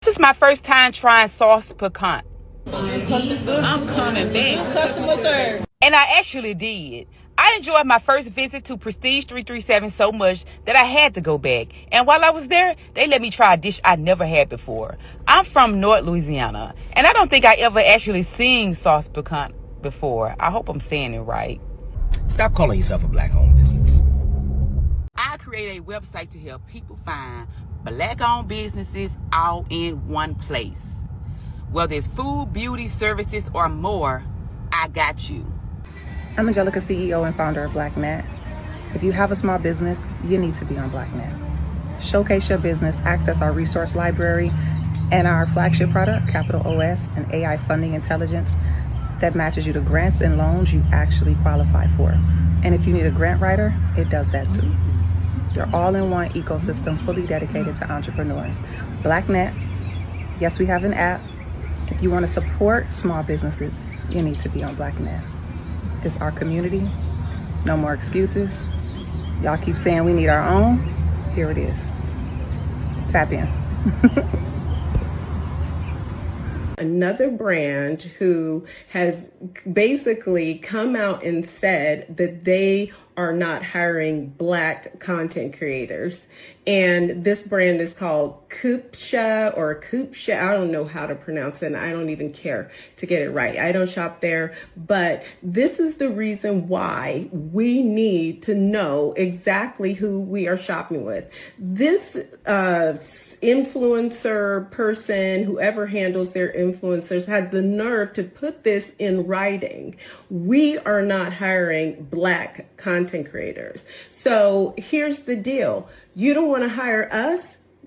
is my first time trying sauce pecan. I'm coming back. Customer service. And I actually did. I enjoyed my first visit to Prestige 337 so much that I had to go back. And while I was there, they let me try a dish I never had before. I'm from North Louisiana, and I don't think I ever actually seen sauce pecan before. I hope I'm saying it right. Stop calling yourself a black-owned business. I created a website to help people find black-owned businesses all in one place. Whether it's food, beauty, services, or more, I got you. I'm Angelica, CEO and founder of BlackNet. If you have a small business, you need to be on BlackNet. Showcase your business, access our resource library, and our flagship product, Capital OS, and AI funding intelligence that matches you to grants and loans you actually qualify for. And if you need a grant writer, it does that too. Your all-in-one ecosystem fully dedicated to entrepreneurs. BlackNet, yes, we have an app. If you want to support small businesses, you need to be on BlackNet. It's our community. No more excuses. Y'all keep saying we need our own. Here it is. Tap in. Another brand who has basically come out and said that they are not hiring Black content creators. And this brand is called Koopsha. I don't know how to pronounce it, and I don't even care to get it right. I don't shop there, but this is the reason why we need to know exactly who we are shopping with. This influencer person, whoever handles their influencers, had the nerve to put this in writing. We are not hiring Black content creators. So here's the deal. You don't want to hire us,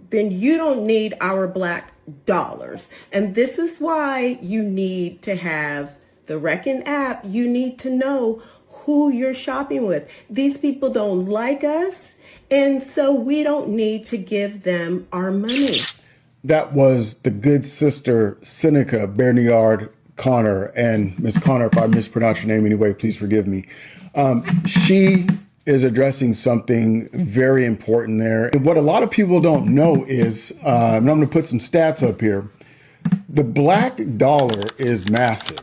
then you don't need our Black dollars. And this is why you need to have the Reckon app. You need to know who you're shopping with. These people don't like us, and so we don't need to give them our money. That was the good sister Seneca Bernard Connor. And Miss Connor, if I mispronounce your name anyway, please forgive me. She is addressing something very important there. And what a lot of people don't know is, and I'm going to put some stats up here, the Black dollar is massive.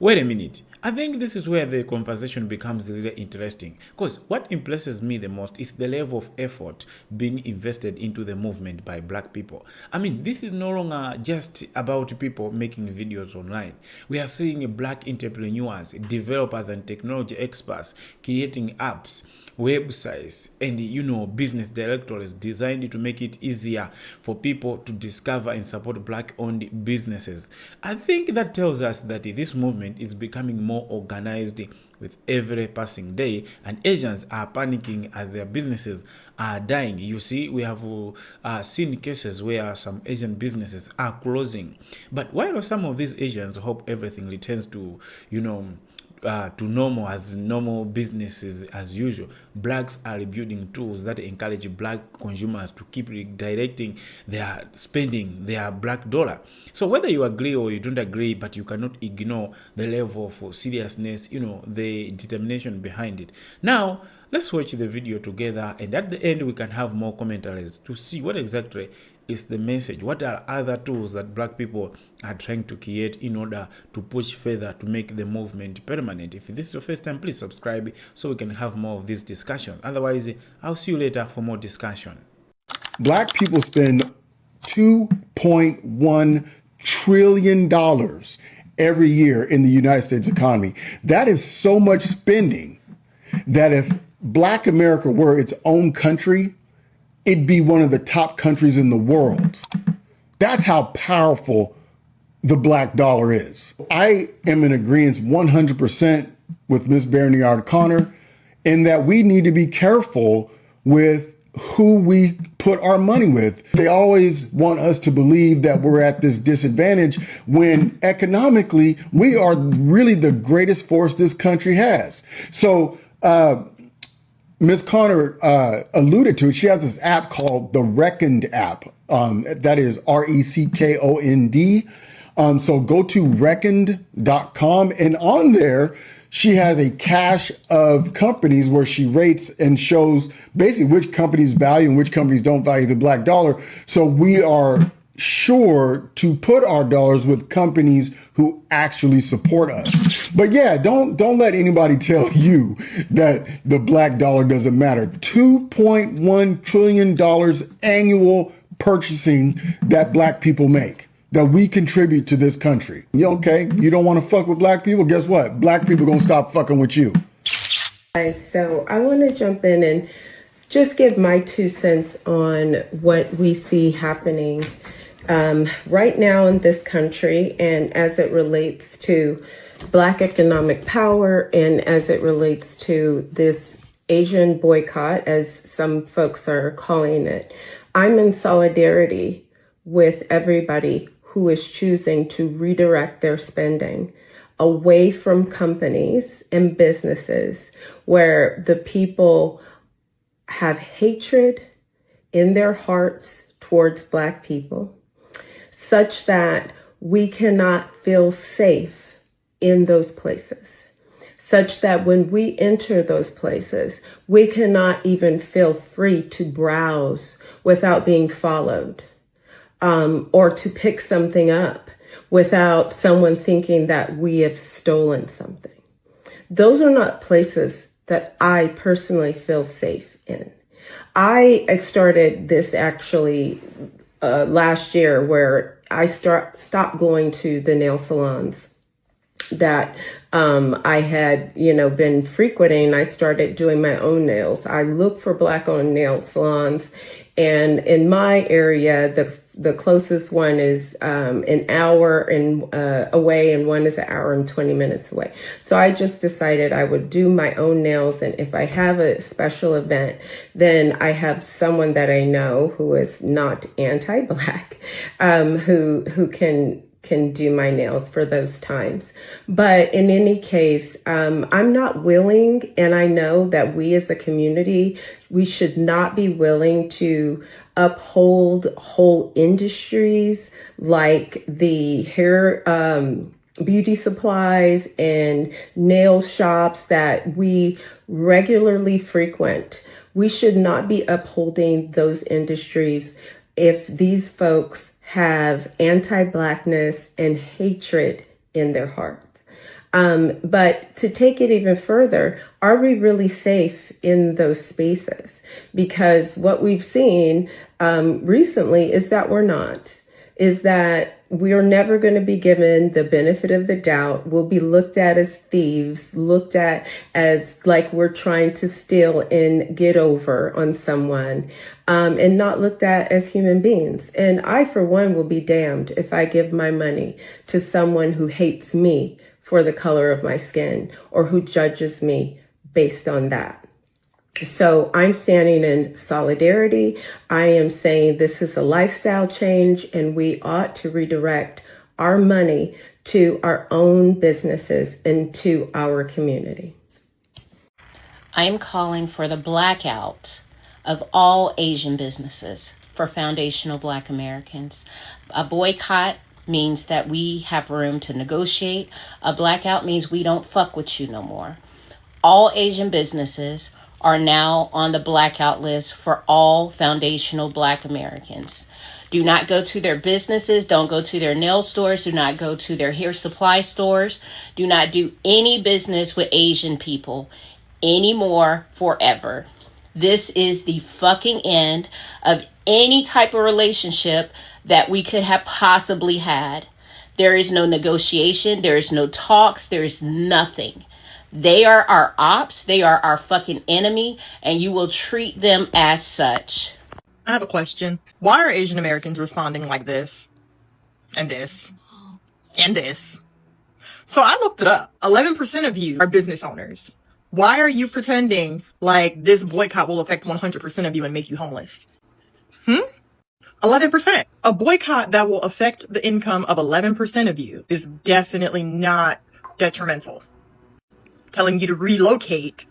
Wait a minute. I think this is where the conversation becomes really interesting, because what impresses me the most is the level of effort being invested into the movement by Black people. I mean, this is no longer just about people making videos online. We are seeing Black entrepreneurs, developers, and technology experts creating apps, websites, and business directories designed to make it easier for people to discover and support Black-owned businesses. I think that tells us that this movement is becoming more organized with every passing day, and Asians are panicking as their businesses are dying. You see, we have seen cases where some Asian businesses are closing. But while some of these Asians hope everything returns to, to normal, as normal businesses as usual, Blacks are building tools that encourage Black consumers to keep redirecting their spending, their Black dollar. So whether you agree or you don't agree, but you cannot ignore the level of seriousness, the determination behind it. Now, let's watch the video together, and at the end we can have more commentaries to see what exactly is the message. What are other tools that Black people are trying to create in order to push further to make the movement permanent? If this is your first time, please subscribe so we can have more of this discussion. Otherwise, I'll see you later for more discussion. Black people spend $2.1 trillion every year in the United States economy. That is so much spending that if Black America were its own country, it'd be one of the top countries in the world. That's how powerful the Black dollar is. I am in agreement 100% with Ms. Bernard Connor in that we need to be careful with who we put our money with. They always want us to believe that we're at this disadvantage when economically we are really the greatest force this country has. So, Ms. Connor alluded to it. She has this app called the Reckoned app. That is RECKOND. So go to reckoned.com, and on there, she has a cache of companies where she rates and shows basically which companies value and which companies don't value the Black dollar. So we are sure to put our dollars with companies who actually support us. But yeah, don't let anybody tell you that the black dollar doesn't matter. $2.1 trillion annual purchasing that black people make, that we contribute to this country. Okay, you don't want to fuck with black people? Guess what? Black people gonna stop fucking with you. So I want to jump in and just give my 2 cents on what we see happening right now in this country, and as it relates to Black economic power, and as it relates to this Asian boycott, as some folks are calling it. I'm in solidarity with everybody who is choosing to redirect their spending away from companies and businesses where the people have hatred in their hearts towards Black people, such that we cannot feel safe in those places, such that when we enter those places, we cannot even feel free to browse without being followed, or to pick something up without someone thinking that we have stolen something. Those are not places that I personally feel safe in. I started this actually last year, where I stopped going to the nail salons that I had, been frequenting. I started doing my own nails. I look for Black-owned nail salons, and in my area, the closest one is an hour away, and one is an hour and 20 minutes away. So I just decided I would do my own nails, and if I have a special event, then I have someone that I know who is not anti-Black, who can do my nails for those times. But in any case, I'm not willing, and I know that we as a community, we should not be willing to uphold whole industries like the hair, beauty supplies and nail shops that we regularly frequent. We should not be upholding those industries if these folks have anti-Blackness and hatred in their hearts. But to take it even further, are we really safe in those spaces? Because what we've seen recently is that we're not, is that we are never going to be given the benefit of the doubt. We'll be looked at as thieves, looked at as like we're trying to steal and get over on someone, and not looked at as human beings. And I, for one, will be damned if I give my money to someone who hates me for the color of my skin, or who judges me based on that. So I'm standing in solidarity. I am saying this is a lifestyle change, and we ought to redirect our money to our own businesses and to our community. I am calling for the blackout of all Asian businesses for foundational Black Americans. A boycott means that we have room to negotiate. A blackout means we don't fuck with you no more. All Asian businesses are now on the blackout list for all foundational Black Americans. Do not go to their businesses. Don't go to their nail stores. Do not go to their hair supply stores. Do not do any business with Asian people anymore, forever. This is the fucking end of any type of relationship that we could have possibly had. There is no negotiation. There is no talks. There is nothing. They are our ops. They are our fucking enemy, and you will treat them as such. I have a question. Why are Asian Americans responding like this? And this? And this? So I looked it up. 11% of you are business owners. Why are you pretending like this boycott will affect 100% of you and make you homeless? 11%. A boycott that will affect the income of 11% of you is definitely not detrimental. Telling you to relocate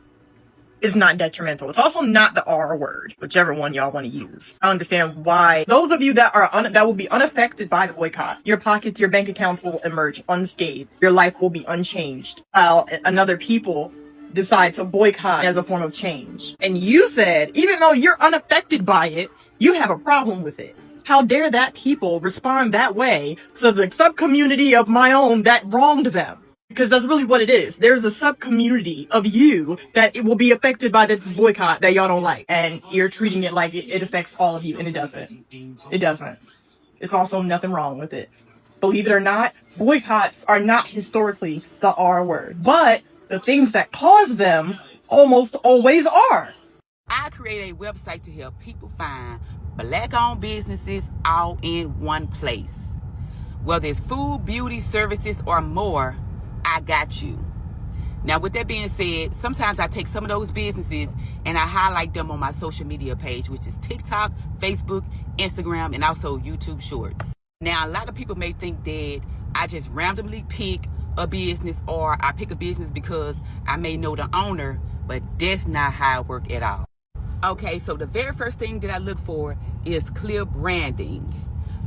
is not detrimental. It's also not the R word, whichever one y'all want to use. I understand why those of you that are that will be unaffected by the boycott, your pockets, your bank accounts will emerge unscathed. Your life will be unchanged. While another people decide to boycott as a form of change. And you said, even though you're unaffected by it, you have a problem with it. How dare that people respond that way to the sub-community of my own that wronged them? Because that's really what it is. There's a sub-community of you that it will be affected by this boycott that y'all don't like. And you're treating it like it affects all of you, and it doesn't. It doesn't. It's also nothing wrong with it. Believe it or not, boycotts are not historically the R word. But the things that cause them almost always are. I created a website to help people find Black-owned businesses all in one place. Whether it's food, beauty, services, or more, I got you. Now, with that being said, sometimes I take some of those businesses and I highlight them on my social media page, which is TikTok, Facebook, Instagram, and also YouTube Shorts. Now, a lot of people may think that I just randomly pick a business, or I pick a business because I may know the owner, but that's not how it works at all. Okay, so the very first thing that I look for is clear branding.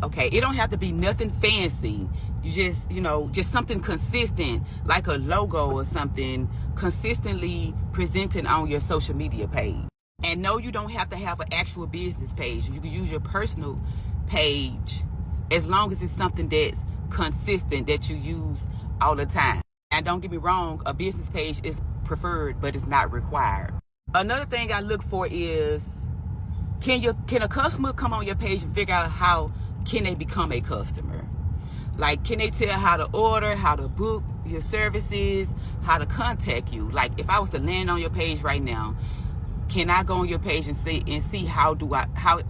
Okay, it don't have to be nothing fancy. You just, just something consistent, like a logo or something consistently presented on your social media page. And no, you don't have to have an actual business page. You can use your personal page as long as it's something that's consistent, that you use all the time. And don't get me wrong, a business page is preferred, but it's not required. Another thing I look for is, can a customer come on your page and figure out how can they become a customer? Like, can they tell how to order, how to book your services, how to contact you? Like, if I was to land on your page right now, can I go on your page and see how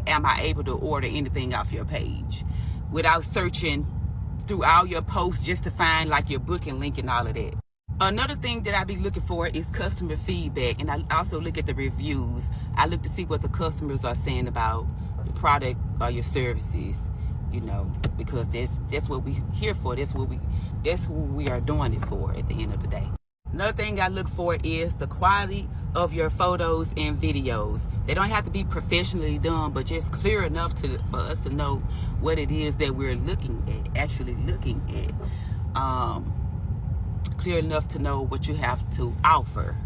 am I able to order anything off your page without searching through all your posts just to find like your booking link and all of that? Another thing that I be looking for is customer feedback, and I also look at the reviews. I look to see what the customers are saying about the product or your services, because that's what we here for. That's who we are doing it for at the end of the day. Another thing I look for is the quality of your photos and videos. They don't have to be professionally done, but just clear enough for us to know what it is that we're actually looking at. Clear enough to know what you have to offer.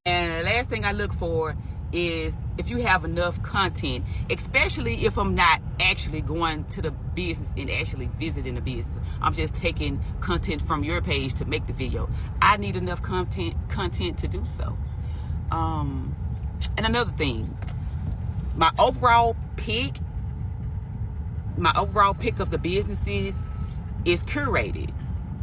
And the last thing I look for is if you have enough content, especially if I'm not actually going to the business and actually visiting the business. I'm just taking content from your page to make the video. I need enough content to do so. And another thing, my overall pick of the businesses is curated.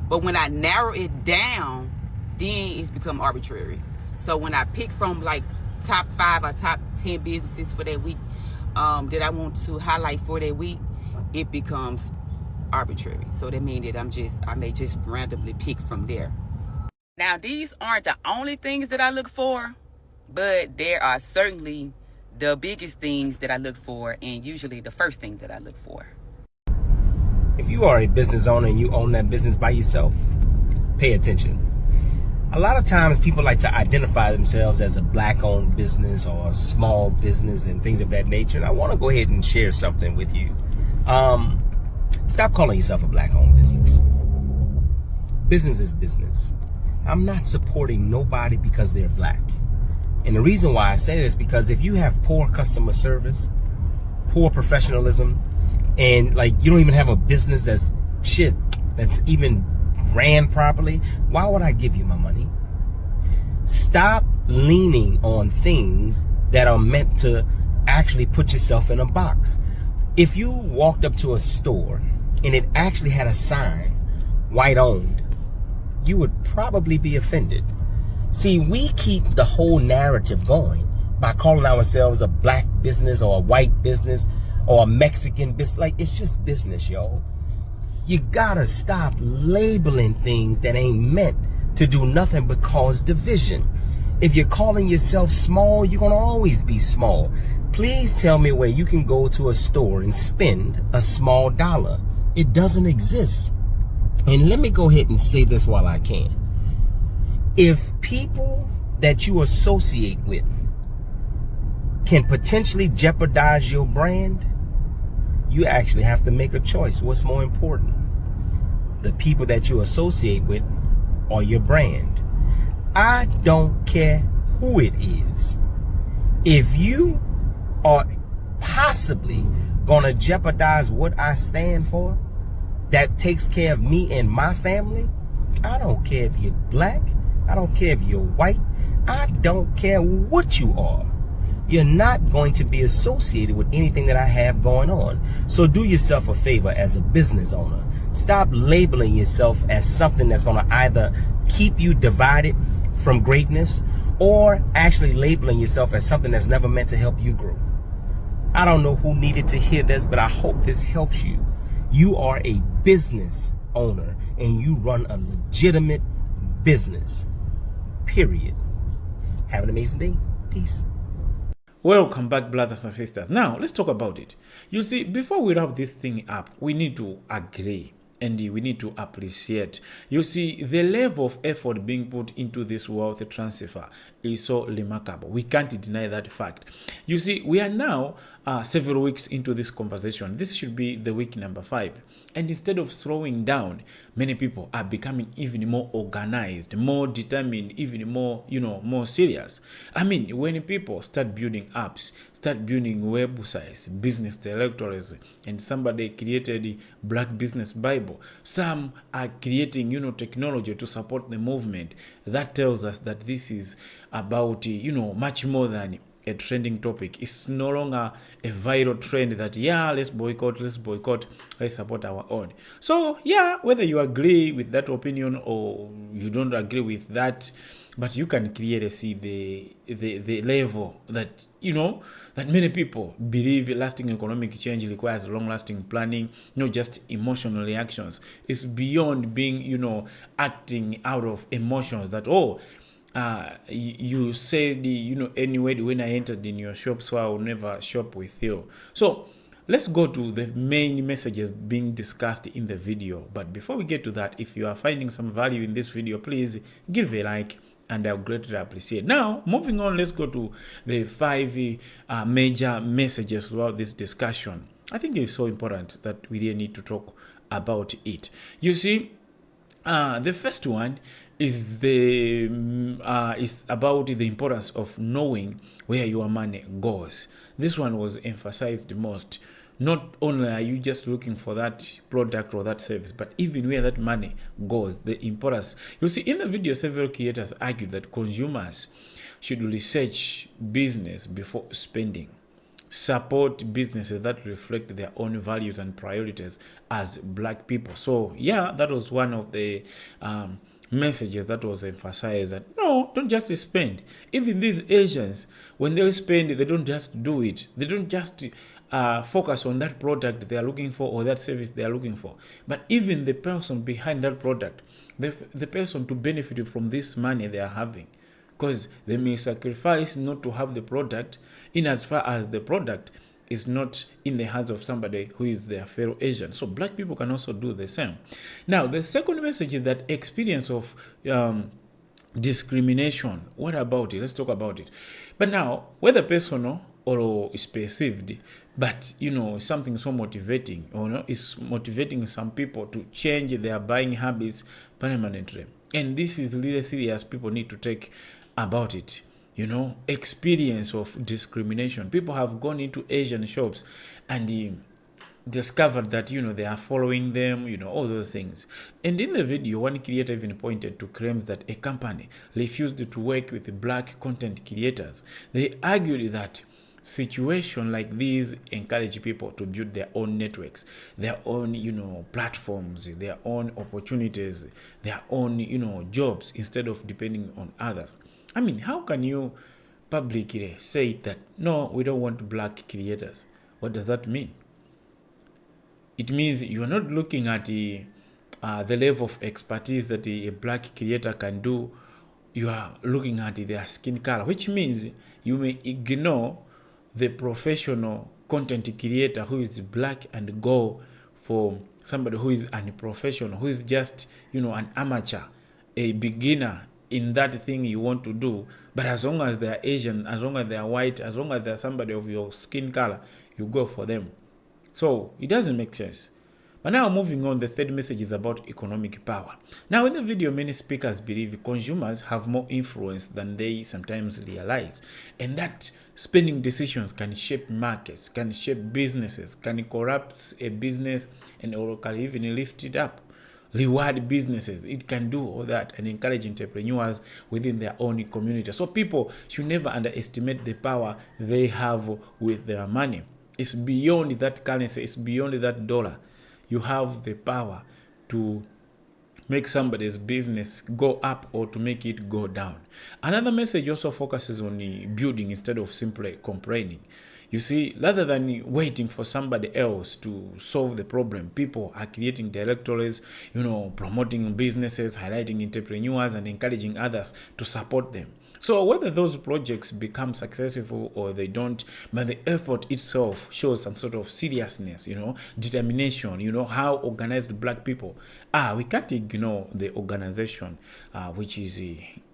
But when I narrow it down, then it's become arbitrary. So when I pick from like top 5 or top 10 businesses for that week that I want to highlight for that week, it becomes arbitrary. So that means that I may just randomly pick from there. Now, these aren't the only things that I look for, but there are certainly the biggest things that I look for, and usually the first thing that I look for. If you are a business owner and you own that business by yourself, pay attention. A lot of times people like to identify themselves as a Black-owned business or a small business and things of that nature. And I want to go ahead and share something with you. Stop calling yourself a Black-owned business. Business is business. I'm not supporting nobody because they're Black. And the reason why I say it is because if you have poor customer service, poor professionalism, and like you don't even have a business that's even ran properly, why would I give you my money? Stop leaning on things that are meant to actually put yourself in a box. If you walked up to a store and it actually had a sign, white owned, you would probably be offended. See, we keep the whole narrative going by calling ourselves a Black business or a white business or a Mexican business. Like, it's just business, yo. You gotta stop labeling things that ain't meant to do nothing but cause division. If you're calling yourself small, you're gonna always be small. Please tell me where you can go to a store and spend a small dollar. It doesn't exist. And let me go ahead and say this while I can. If people that you associate with can potentially jeopardize your brand, you actually have to make a choice. What's more important? The people that you associate with or your brand? I don't care who it is. If you are possibly gonna jeopardize what I stand for, that takes care of me and my family, I don't care if you're black, I don't care if you're white, I don't care what you are. You're not going to be associated with anything that I have going on. So do yourself a favor as a business owner. Stop labeling yourself as something that's going to either keep you divided from greatness or actually labeling yourself as something that's never meant to help you grow. I don't know who needed to hear this, but I hope this helps you. You are a business owner and you run a legitimate business. Period. Have an amazing day. Peace. Welcome back, brothers and sisters. Now, let's talk about it. You see, before we wrap this thing up, we need to agree and we need to appreciate. You see, the level of effort being put into this wealth transfer is so remarkable. We can't deny that fact. You see, we are now several weeks into this conversation. This should be the week number 5. And instead of slowing down, many people are becoming even more organized, more determined, even more, more serious. I mean, when people start building apps, start building websites, business directories, and somebody created the Black Business Bible. Some are creating, technology to support the movement. That tells us that this is about, much more than a trending topic. It's no longer a viral trend that, let's boycott, let's support our own. So, whether you agree with that opinion or you don't agree with that, but you can clearly see the level that, that many people believe lasting economic change requires long-lasting planning, not just emotional reactions. It's beyond being, acting out of emotions that, you said, anyway, when I entered in your shop, so I will never shop with you. So let's go to the main messages being discussed in the video. But before we get to that, if you are finding some value in this video, please give a like and I'll greatly appreciate. Now, moving on, let's go to the 5 major messages throughout this discussion. I think it's so important that we really need to talk about it. You see, the first one is about the importance of knowing where your money goes. This one was emphasized the most. Not only are you just looking for that product or that service, but even where that money goes, the importance. You see, in the video, several creators argued that consumers should research business before spending, support businesses that reflect their own values and priorities as Black people. So, that was one of the messages that was emphasized, that no, don't just spend. Even these Asians, when they spend, they don't just do it. They don't just focus on that product they are looking for or that service they are looking for, but even the person behind that product, the person to benefit from this money they are having, because they may sacrifice not to have the product in as far as the product is not in the hands of somebody who is their fellow Asian. So Black people can also do the same. Now, the second message is that experience of discrimination. What about it? Let's talk about it. But now, whether personal or is perceived, but something so motivating, is motivating some people to change their buying habits permanently. And this is really serious. People need to take about it. Experience of discrimination. People have gone into Asian shops and discovered that they are following them, all those things. And in the video, one creator even pointed to claims that a company refused to work with Black content creators. They argued that situation like these encourage people to build their own networks, their own platforms, their own opportunities, their own jobs, instead of depending on others. I mean, how can you publicly say that no, we don't want Black creators? What does that mean? It means you are not looking at the level of expertise that a Black creator can do. You are looking at their skin color, which means you may ignore the professional content creator who is Black and go for somebody who is unprofessional, who is just, an amateur, a beginner in that thing you want to do. But as long as they're Asian, as long as they're white, as long as they're somebody of your skin color, you go for them. So it doesn't make sense. But now moving on, the third message is about economic power. Now in the video, many speakers believe consumers have more influence than they sometimes realize, and that spending decisions can shape markets, can shape businesses, can corrupt a business, and or can even lift it up. Reward businesses, it can do all that, and encourage entrepreneurs within their own community. So people should never underestimate the power they have with their money. It's beyond that currency, it's beyond that dollar. You have the power to make somebody's business go up or to make it go down. Another message also focuses on building instead of simply complaining. You see, rather than waiting for somebody else to solve the problem, people are creating directories, promoting businesses, highlighting entrepreneurs, and encouraging others to support them. So whether those projects become successful or they don't, but the effort itself shows some sort of seriousness, determination, how organized black people are. We can't ignore the organization which is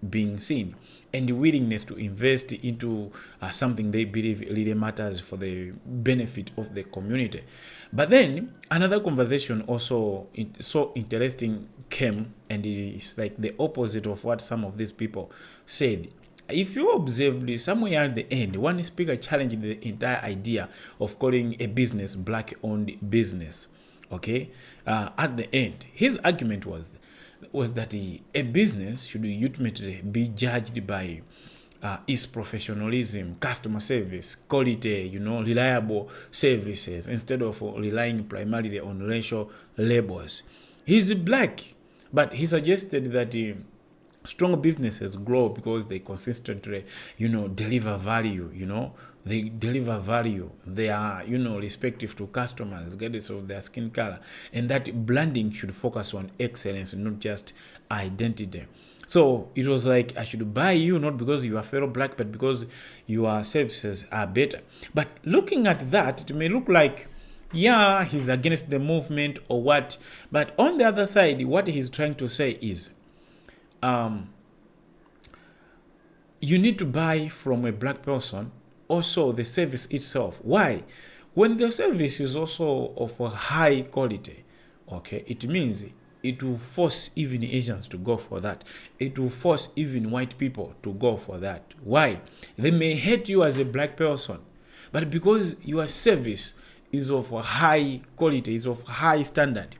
being seen, and the willingness to invest into something they believe really matters for the benefit of the community. But then another conversation also so interesting came, and it is like the opposite of what some of these people said. If you observed, somewhere at the end, one speaker challenged the entire idea of calling a business black-owned business. Okay, at the end, his argument was that a business should ultimately be judged by its professionalism, customer service, quality, reliable services, instead of relying primarily on racial labels. He's black, but he suggested that strong businesses grow because they consistently, deliver value, they deliver value. They are, respective to customers, regardless of their skin color. And that branding should focus on excellence, not just identity. So it was like, I should buy you not because you are fellow black, but because your services are better. But looking at that, it may look like, yeah, he's against the movement or what. But on the other side, what he's trying to say is, you need to buy from a black person also the service itself. Why? When the service is also of a high quality, okay, it means it will force even Asians to go for that. It will force even white people to go for that. Why? They may hate you as a black person, but because your service is of a high quality, is of high standard,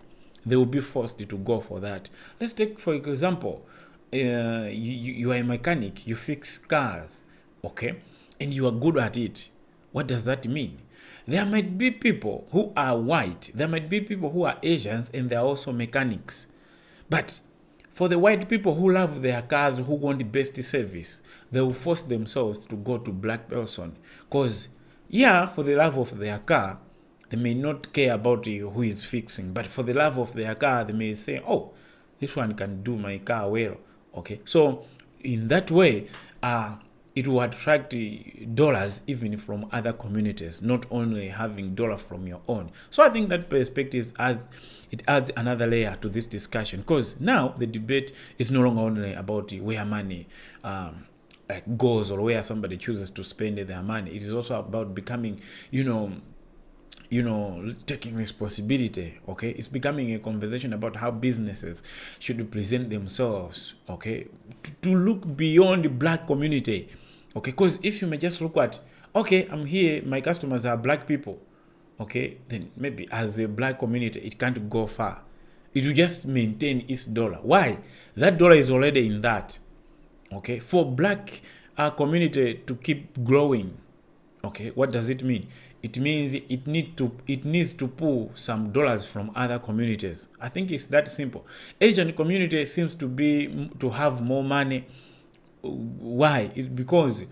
they will be forced to go for that. Let's take, for example, you are a mechanic, you fix cars, okay, and you are good at it. What does that mean? There might be people who are white, there might be people who are Asians, and they are also mechanics. But for the white people who love their cars, who want the best service, they will force themselves to go to black person. Because, yeah, for the love of their car, they may not care about who is fixing. But for the love of their car, they may say, oh, this one can do my car well. Okay, so in that way, it will attract dollars even from other communities, not only having dollars from your own. So I think that perspective adds another layer to this discussion, because now the debate is no longer only about where money goes or where somebody chooses to spend their money. It is also about becoming, taking responsibility. Okay, it's becoming a conversation about how businesses should present themselves, okay, to look beyond the black community. Okay, because if you may just look at, okay, I'm here, my customers are black people, okay, then maybe as a black community, it can't go far. It will just maintain its dollar. Why? That dollar is already in that. Okay, for black community to keep growing, okay, what does it mean? It means it needs to pull some dollars from other communities. I think it's that simple. Asian community seems to have more money. Why? It's because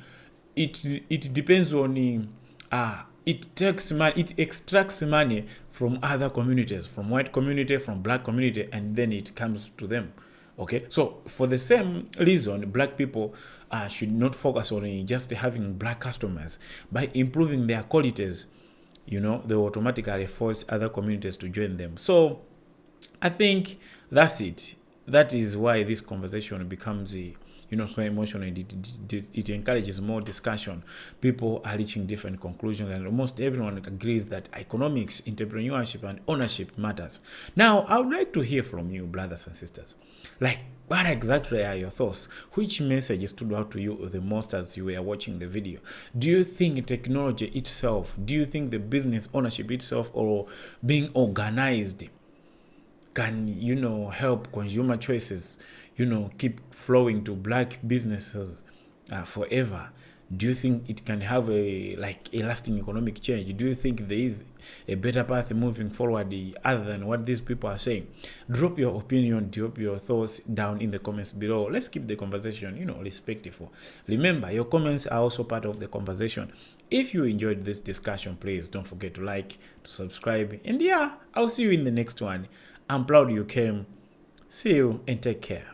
it depends on it takes money, it extracts money from other communities, from white community, from black community, and then it comes to them. Okay, so for the same reason, black people should not focus on just having black customers. By improving their qualities, they automatically force other communities to join them. So I think that's it. That is why this conversation becomes so emotional. It encourages more discussion. People are reaching different conclusions, and almost everyone agrees that economics, entrepreneurship, and ownership matters. Now, I would like to hear from you, brothers and sisters. Like, what exactly are your thoughts? Which message stood out to you the most as you were watching the video? Do you think technology itself, do you think the business ownership itself, or being organized can, help consumer choices, keep flowing to black businesses forever? Do you think it can have a lasting economic change? Do you think there is a better path moving forward other than what these people are saying? Drop your opinion, drop your thoughts down in the comments below. Let's keep the conversation, respectful. Remember, your comments are also part of the conversation. If you enjoyed this discussion, please don't forget to like, to subscribe, and yeah, I'll see you in the next one. I'm proud you came. See you and take care.